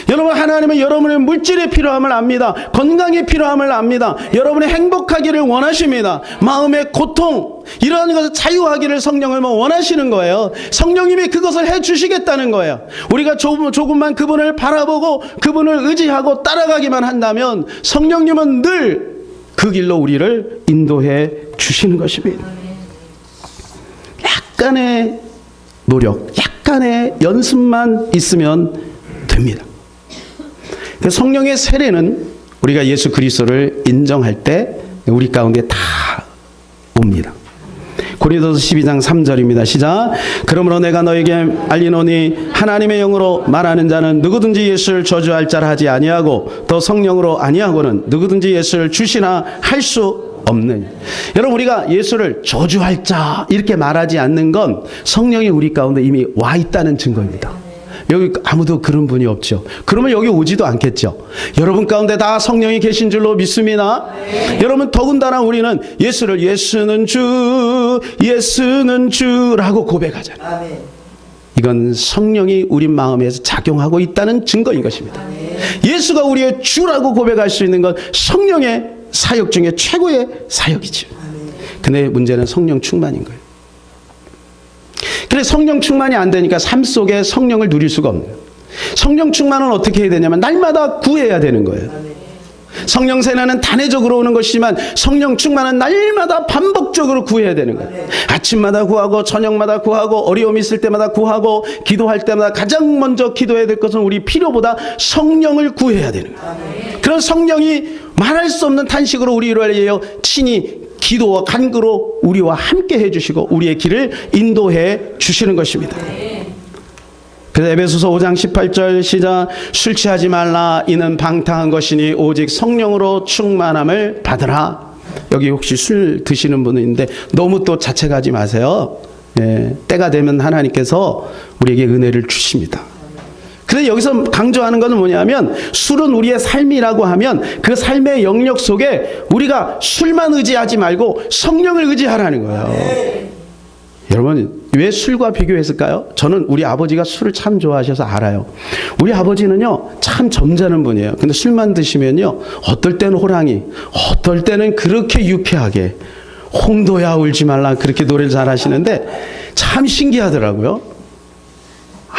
여러분, 하나님은 여러분의 물질의 필요함을 압니다. 건강의 필요함을 압니다. 여러분의 행복하기를 원하십니다. 마음의 고통, 이러한 것을 자유하기를 성령을 원하시는 거예요. 성령님이 그것을 해주시겠다는 거예요. 우리가 조금만 그분을 바라보고 그분을 의지하고 따라가기만 한다면 성령님은 늘 그 길로 우리를 인도해 주시는 것입니다. 약간의 노력, 약간의 연습만 있으면 됩니다. 성령의 세례는 우리가 예수 그리스도를 인정할 때 우리 가운데 다 옵니다. 고린도서 12장 3절입니다. 시작. 그러므로 내가 너에게 알리노니 하나님의 영으로 말하는 자는 누구든지 예수를 저주할 자라 하지 아니하고 또 성령으로 아니하고는 누구든지 예수를 주시나 할 수 없느니. 여러분, 우리가 예수를 저주할 자 이렇게 말하지 않는 건 성령이 우리 가운데 이미 와 있다는 증거입니다. 여기 아무도 그런 분이 없죠. 그러면 여기 오지도 않겠죠. 여러분 가운데 다 성령이 계신 줄로 믿습니다. 네. 여러분, 더군다나 우리는 예수는 주라고 고백하잖아요. 네. 이건 성령이 우리 마음에서 작용하고 있다는 증거인 것입니다. 네. 예수가 우리의 주라고 고백할 수 있는 건 성령의 사역 중에 최고의 사역이죠. 근데 문제는 성령 충만인 거예요. 그래서 성령 충만이 안 되니까 삶 속에 성령을 누릴 수가 없는 거예요. 성령 충만은 어떻게 해야 되냐면 날마다 구해야 되는 거예요. 성령 세례는 단회적으로 오는 것이지만 성령 충만은 날마다 반복적으로 구해야 되는 거예요. 아침마다 구하고 저녁마다 구하고 어려움이 있을 때마다 구하고 기도할 때마다 가장 먼저 기도해야 될 것은 우리 필요보다 성령을 구해야 되는 거예요. 그런 성령이 말할 수 없는 탄식으로 우리를 위하여 친히 기도와 간구로 우리와 함께 해주시고 우리의 길을 인도해 주시는 것입니다. 그래서 에베소서 5장 18절 시작. 술 취하지 말라. 이는 방탕한 것이니 오직 성령으로 충만함을 받으라. 여기 혹시 술 드시는 분은 있는데 너무 또 자책하지 마세요. 예, 때가 되면 하나님께서 우리에게 은혜를 주십니다. 그래서 여기서 강조하는 것은 뭐냐면 술은 우리의 삶이라고 하면 그 삶의 영역 속에 우리가 술만 의지하지 말고 성령을 의지하라는 거예요. 여러분, 왜 술과 비교했을까요? 저는 우리 아버지가 술을 참 좋아하셔서 알아요. 우리 아버지는요, 참 점잖은 분이에요. 근데 술만 드시면요, 어떨 때는 호랑이, 어떨 때는 그렇게 유쾌하게 홍도야 울지 말라 그렇게 노래를 잘하시는데 참 신기하더라고요.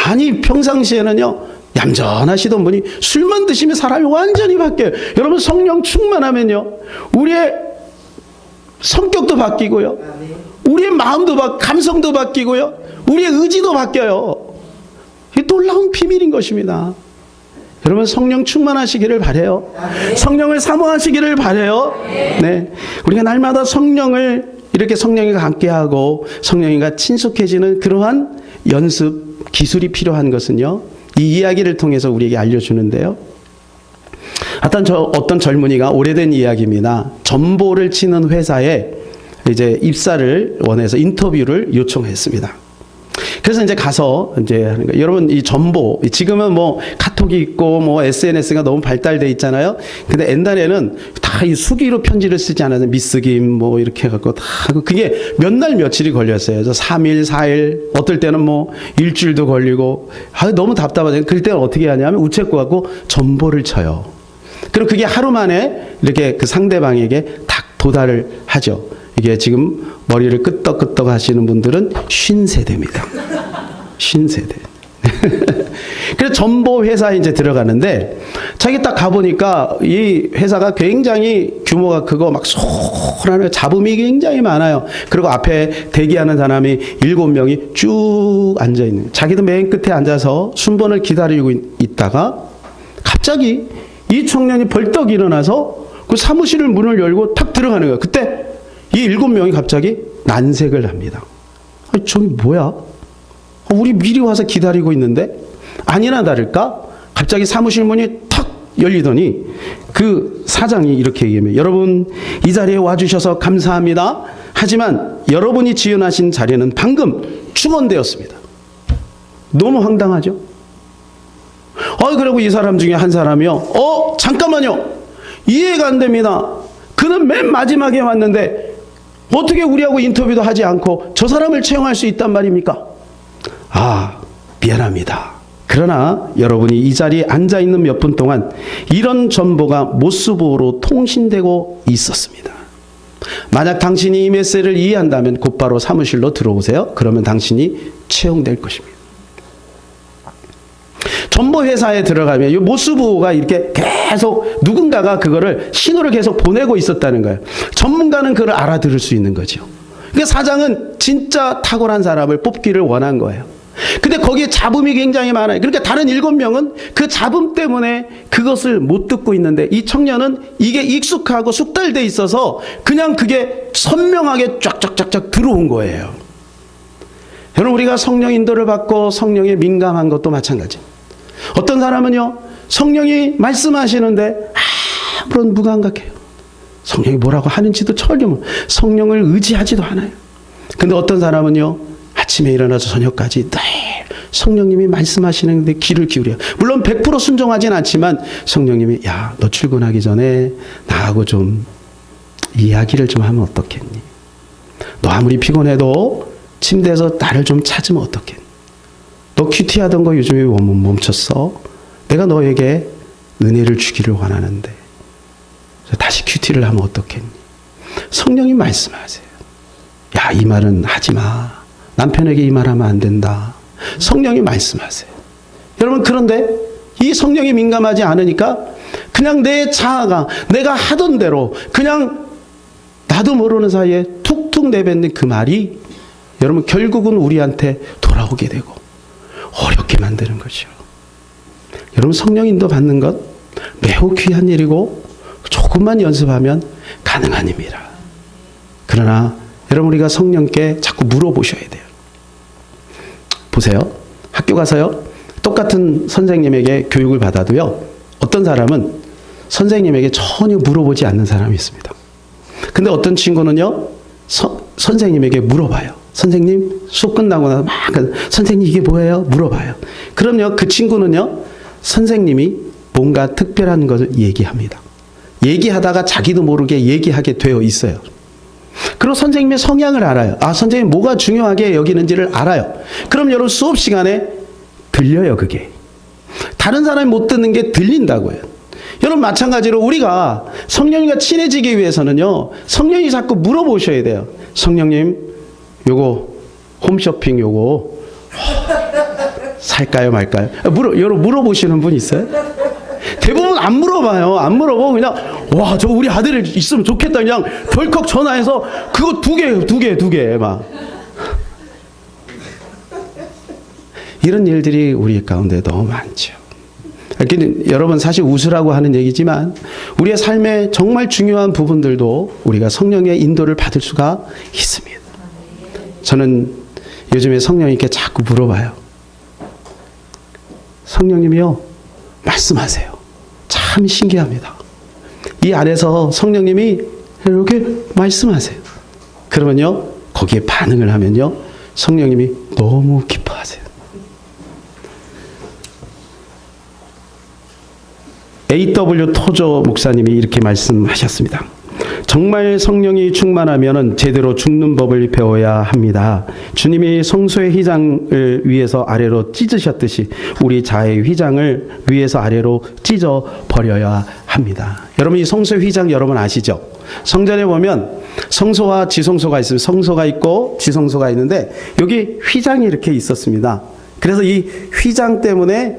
아니, 평상시에는요, 얌전하시던 분이 술만 드시면 사람이 완전히 바뀌어요. 여러분, 성령 충만하면요, 우리의 성격도 바뀌고요, 우리의 마음도 감성도 바뀌고요, 우리의 의지도 바뀌어요. 이게 놀라운 비밀인 것입니다. 여러분, 성령 충만하시기를 바라요. 성령을 사모하시기를 바라요. 네, 우리가 날마다 성령을 이렇게 성령과 함께하고 성령과 친숙해지는 그러한 연습 기술이 필요한 것은요, 이 이야기를 통해서 우리에게 알려주는데요. 어떤 젊은이가, 오래된 이야기입니다. 전보를 치는 회사에 이제 입사를 원해서 인터뷰를 요청했습니다. 그래서 이제 가서 이제 하는 거예요. 여러분, 이 전보, 지금은 뭐 카톡이 있고 뭐 SNS가 너무 발달돼 있잖아요. 근데 옛날에는 다 이 수기로 편지를 쓰지 않아서 미쓰김 뭐 이렇게 해갖고 다 하고 그게 몇 날 며칠이 걸렸어요. 그래서 3일, 4일, 어떨 때는 뭐 일주일도 걸리고, 너무 답답하죠. 그럴 때는 어떻게 하냐면 우체국 갖고 전보를 쳐요. 그리고 그게 하루 만에 이렇게 그 상대방에게 딱 도달을 하죠. 이게 지금 머리를 끄떡끄떡 하시는 분들은 50세대입니다. 50세대. 그래서 전보 회사에 이제 들어가는데 자기 딱 가보니까 이 회사가 굉장히 규모가 크고 막 소란하고 잡음이 굉장히 많아요. 그리고 앞에 대기하는 사람이 7명이 쭉 앉아있는, 자기도 맨 끝에 앉아서 순번을 기다리고 있다가 갑자기 이 청년이 벌떡 일어나서 그 사무실 문을 열고 탁 들어가는 거예요. 그때 이 7명이 갑자기 난색을 합니다. 아니, 저기 뭐야? 우리 미리 와서 기다리고 있는데? 아니나 다를까 갑자기 사무실 문이 탁 열리더니 그 사장이 이렇게 얘기합니다. 여러분, 이 자리에 와주셔서 감사합니다. 하지만 여러분이 지원하신 자리는 방금 충원되었습니다. 너무 황당하죠? 그리고 이 사람 중에 한 사람이요. 잠깐만요. 이해가 안 됩니다. 그는 맨 마지막에 왔는데 어떻게 우리하고 인터뷰도 하지 않고 저 사람을 채용할 수 있단 말입니까? 미안합니다. 그러나 여러분이 이 자리에 앉아있는 몇 분 동안 이런 정보가 모스보로 통신되고 있었습니다. 만약 당신이 이 메시지를 이해한다면 곧바로 사무실로 들어오세요. 그러면 당신이 채용될 것입니다. 정보회사에 들어가면 이 모스부가 이렇게 계속 누군가가 그거를 신호를 계속 보내고 있었다는 거예요. 전문가는 그걸 알아들을 수 있는 거죠. 그러니까 사장은 진짜 탁월한 사람을 뽑기를 원한 거예요. 근데 거기에 잡음이 굉장히 많아요. 그러니까 다른 7명은 그 잡음 때문에 그것을 못 듣고 있는데 이 청년은 이게 익숙하고 숙달돼 있어서 그냥 그게 선명하게 쫙쫙쫙쫙 들어온 거예요. 여러분, 우리가 성령 인도를 받고 성령에 민감한 것도 마찬가지. 어떤 사람은요, 성령이 말씀하시는데 아무런 무감각해요. 성령이 뭐라고 하는지도 전혀 성령을 의지하지도 않아요. 근데 어떤 사람은요, 아침에 일어나서 저녁까지 늘 성령님이 말씀하시는데 귀를 기울여요. 물론 100% 순종하진 않지만 성령님이 야, 너 출근하기 전에 나하고 좀 이야기를 좀 하면 어떻겠니? 너 아무리 피곤해도 침대에서 나를 좀 찾으면 어떻겠니? 너 큐티하던 거 요즘에 왜 멈췄어? 내가 너에게 은혜를 주기를 원하는데 다시 큐티를 하면 어떻겠니? 성령이 말씀하세요. 야, 이 말은 하지 마. 남편에게 이 말하면 안 된다. 성령이 말씀하세요. 여러분, 그런데 이 성령이 민감하지 않으니까 그냥 내 자아가 내가 하던 대로 그냥 나도 모르는 사이에 툭툭 내뱉는 그 말이 여러분 결국은 우리한테 돌아오게 되고 어렵게 만드는 거죠. 여러분, 성령 인도 받는 것 매우 귀한 일이고 조금만 연습하면 가능한 일입니다. 그러나 여러분, 우리가 성령께 자꾸 물어보셔야 돼요. 보세요. 학교 가서요, 똑같은 선생님에게 교육을 받아도요, 어떤 사람은 선생님에게 전혀 물어보지 않는 사람이 있습니다. 근데 어떤 친구는요, 선생님에게 물어봐요. 선생님, 수업 끝나고 나서 막 선생님 이게 뭐예요? 물어봐요. 그럼요, 그 친구는요, 선생님이 뭔가 특별한 것을 얘기합니다. 얘기하다가 자기도 모르게 얘기하게 되어 있어요. 그리고 선생님의 성향을 알아요. 선생님 뭐가 중요하게 여기는지를 알아요. 그럼 여러분, 수업 시간에 들려요, 그게. 다른 사람이 못 듣는 게 들린다고요. 여러분, 마찬가지로 우리가 성령님과 친해지기 위해서는요, 성령이 자꾸 물어보셔야 돼요. 성령님, 요거 홈쇼핑 요거 살까요 말까요? 여러분, 물어보시는 분 있어요? 대부분 안 물어봐요. 안 물어보고 그냥 와, 저 우리 아들이 있으면 좋겠다. 그냥 덜컥 전화해서 그거 두 개 막. 이런 일들이 우리 가운데 너무 많죠. 여러분, 사실 웃으라고 하는 얘기지만 우리의 삶에 정말 중요한 부분들도 우리가 성령의 인도를 받을 수가 있습니다. 저는 요즘에 성령님께 자꾸 물어봐요. 성령님이요, 말씀하세요. 참 신기합니다. 이 안에서 성령님이 이렇게 말씀하세요. 그러면요, 거기에 반응을 하면요, 성령님이 너무 기뻐하세요. A.W. 토저 목사님이 이렇게 말씀하셨습니다. 정말 성령이 충만하면 제대로 죽는 법을 배워야 합니다. 주님이 성소의 휘장을 위에서 아래로 찢으셨듯이 우리 자아의 휘장을 위에서 아래로 찢어 버려야 합니다. 여러분, 이 성소 휘장 여러분 아시죠? 성전에 보면 성소와 지성소가 있으면 성소가 있고 지성소가 있는데 여기 휘장이 이렇게 있었습니다. 그래서 이 휘장 때문에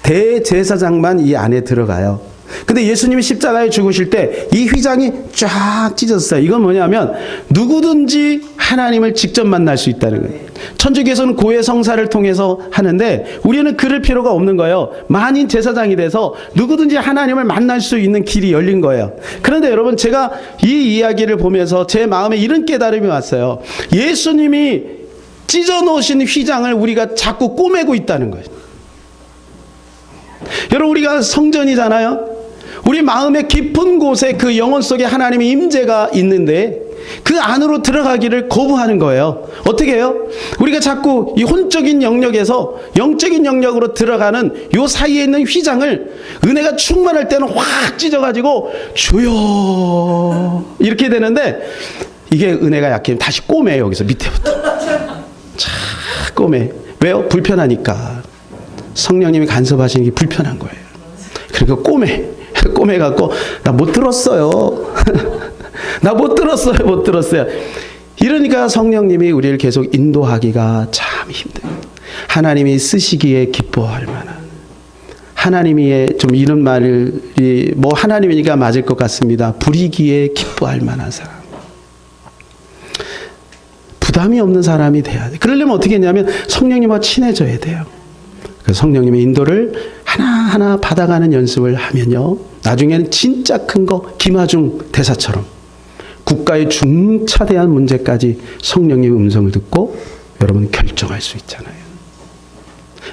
대제사장만 이 안에 들어가요. 근데 예수님이 십자가에 죽으실 때 이 휘장이 쫙 찢어졌어요. 이건 뭐냐면 누구든지 하나님을 직접 만날 수 있다는 거예요. 천주교에서는 고해 성사를 통해서 하는데 우리는 그럴 필요가 없는 거예요. 만인 제사장이 돼서 누구든지 하나님을 만날 수 있는 길이 열린 거예요. 그런데 여러분, 제가 이 이야기를 보면서 제 마음에 이런 깨달음이 왔어요. 예수님이 찢어놓으신 휘장을 우리가 자꾸 꼬매고 있다는 거예요. 여러분, 우리가 성전이잖아요. 우리 마음의 깊은 곳에 그 영혼 속에 하나님의 임재가 있는데 그 안으로 들어가기를 거부하는 거예요. 어떻게 해요? 우리가 자꾸 이 혼적인 영역에서 영적인 영역으로 들어가는 요 사이에 있는 휘장을 은혜가 충만할 때는 확 찢어가지고 주여 이렇게 되는데 이게 은혜가 약해지면 다시 꼬매요. 여기서 밑에부터 자 꼬매. 왜요? 불편하니까. 성령님이 간섭하시는 게 불편한 거예요. 그러니까 꼬매갖고 나 못 들었어요. 나 못 들었어요. 이러니까 성령님이 우리를 계속 인도하기가 참 힘들어요. 하나님이 쓰시기에 기뻐할 만한, 하나님이 좀 이런 말이 뭐 하나님이니까 맞을 것 같습니다. 부리기에 기뻐할 만한 사람, 부담이 없는 사람이 돼야 돼. 그러려면 어떻게 했냐면 성령님과 친해져야 돼요. 그래서 성령님의 인도를 하나하나 받아가는 연습을 하면요, 나중에는 진짜 큰 거 김하중 대사처럼 국가의 중차대한 문제까지 성령님의 음성을 듣고 여러분 결정할 수 있잖아요.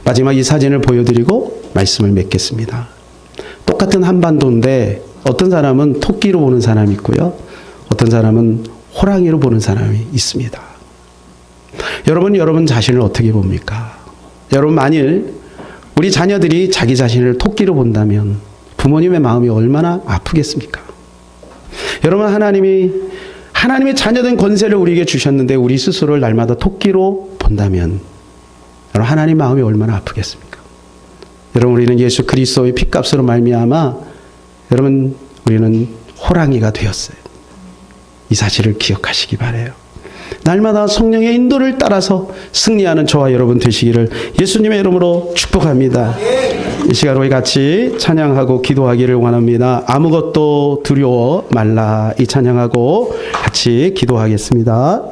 마지막 이 사진을 보여드리고 말씀을 맺겠습니다. 똑같은 한반도인데 어떤 사람은 토끼로 보는 사람이 있고요, 어떤 사람은 호랑이로 보는 사람이 있습니다. 여러분 자신을 어떻게 봅니까? 여러분, 만일 우리 자녀들이 자기 자신을 토끼로 본다면 부모님의 마음이 얼마나 아프겠습니까? 여러분, 하나님의 자녀된 권세를 우리에게 주셨는데 우리 스스로를 날마다 토끼로 본다면 여러분, 하나님 마음이 얼마나 아프겠습니까? 여러분, 우리는 예수 그리스도의 피값으로 말미암아 여러분 우리는 호랑이가 되었어요. 이 사실을 기억하시기 바라요. 날마다 성령의 인도를 따라서 승리하는 저와 여러분 되시기를 예수님의 이름으로 축복합니다. 이 시간 우리 같이 찬양하고 기도하기를 원합니다. 아무것도 두려워 말라, 이 찬양하고 같이 기도하겠습니다.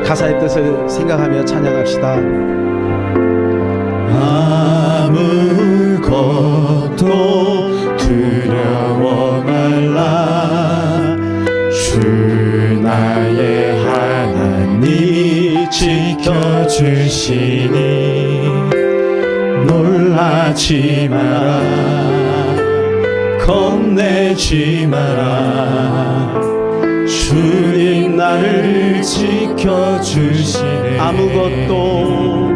가사의 뜻을 생각하며 찬양합시다. 아무것도 두려워 말라, 주 나의 하나님이 지켜주시니 놀라지 마라, 겁내지 마라, 주님 나를 지켜주시네. 아무것도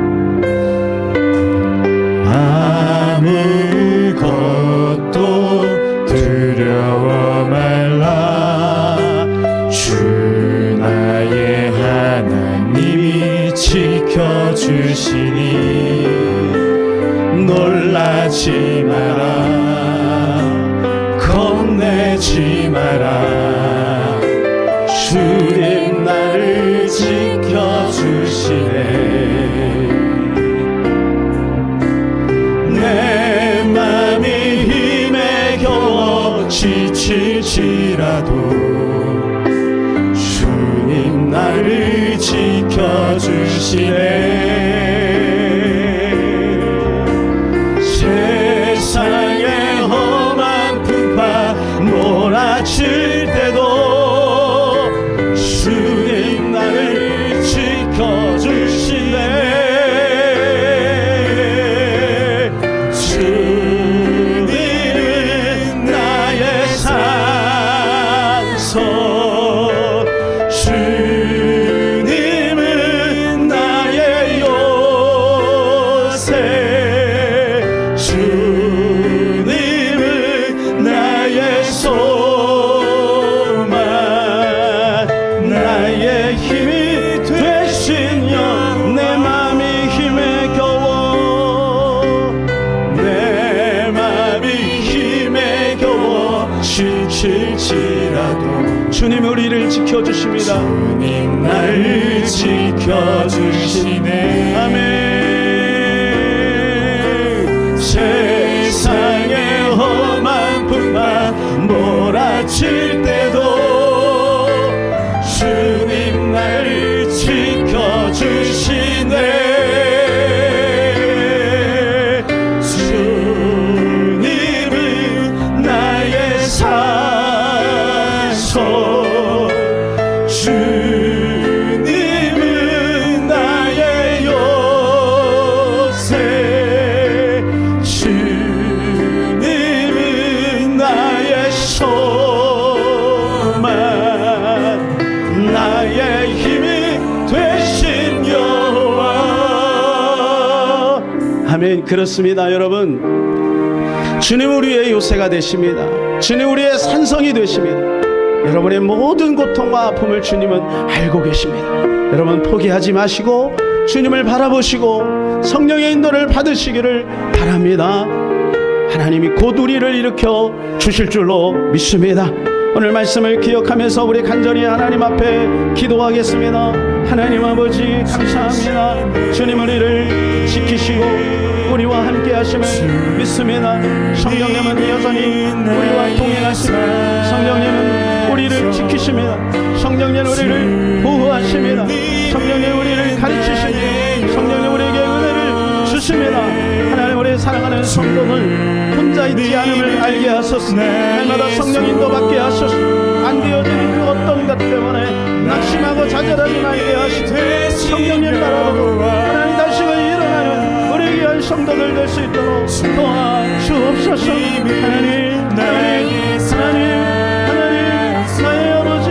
두려워 말라, 주 나의 하나님이 지켜주시니 놀라지 마라, 겁내지 마라, 주님 나를 지켜주시네. 내 맘이 힘에 겨워 지칠지라도 주님 나를 지켜주시네. 세상의 험한 풍파 몰아칠 때도 주님 나를 지켜주시네. 주님은 나의 요새, 주님은 나의 소망, 우리를 지켜주십니다. 주님 나를 지켜주시네. 아멘. 세상의 험한 풍파 몰아칠 때도 주님 나를 지켜주시네. 주님은 나의 산소, 주님은 나의 요새, 주님은 나의 소망, 나의 힘이 되신 여호와. 아멘. 그렇습니다. 여러분, 주님 우리의 요새가 되십니다. 주님 우리의 산성이 되십니다. 여러분의 모든 고통과 아픔을 주님은 알고 계십니다. 여러분 포기하지 마시고 주님을 바라보시고 성령의 인도를 받으시기를 바랍니다. 하나님이 곧 우리를 일으켜 주실 줄로 믿습니다. 오늘 말씀을 기억하면서 우리 간절히 하나님 앞에 기도하겠습니다. 하나님 아버지 감사합니다. 주님 우리를 지키시고 우리와 함께 하심을 믿습니다. 성령님은 여전히 우리와 동행하시며 성령님은 우리를 지키십니다. 성령님 우리를 보호하십니다. 성령님 우리를 가르치십니다. 성령님 우리에게 은혜를 주십니다. 하나님 우리 사랑하는 성도들 혼자 있지 않음을 알게 하소서. 날마다 성령 인도받게 하소서. 안 되어지는 그 어떤 것 때문에 낙심하고 좌절하지 말게 하시고 성령님 바라보고 하나님 다시금 일어나는 우리 귀한 성도들 될 수 있도록 도와주옵소서. 하나님 나의 아버지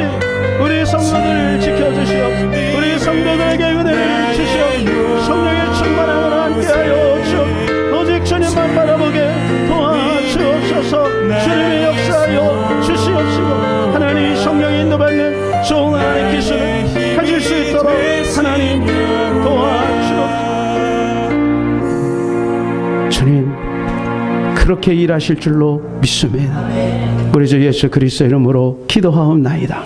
우리 성도들을 지켜주시옵소서. 우리 성도들에게 은혜를 주시옵소서. 성령의 충만함으로 함께하여 주옵소서. 오직 주님만 바라보게 도와주옵소서. 주님의 역사하여 주시옵시고 하나님 성령의 인도받는 좋은 하나님의 기술을 가질 수 있도록 하나님 도와주옵소서. 주님 그렇게 일하실 줄로 믿습니다. 우리 주 예수 그리스도 이름으로 기도하옵나이다.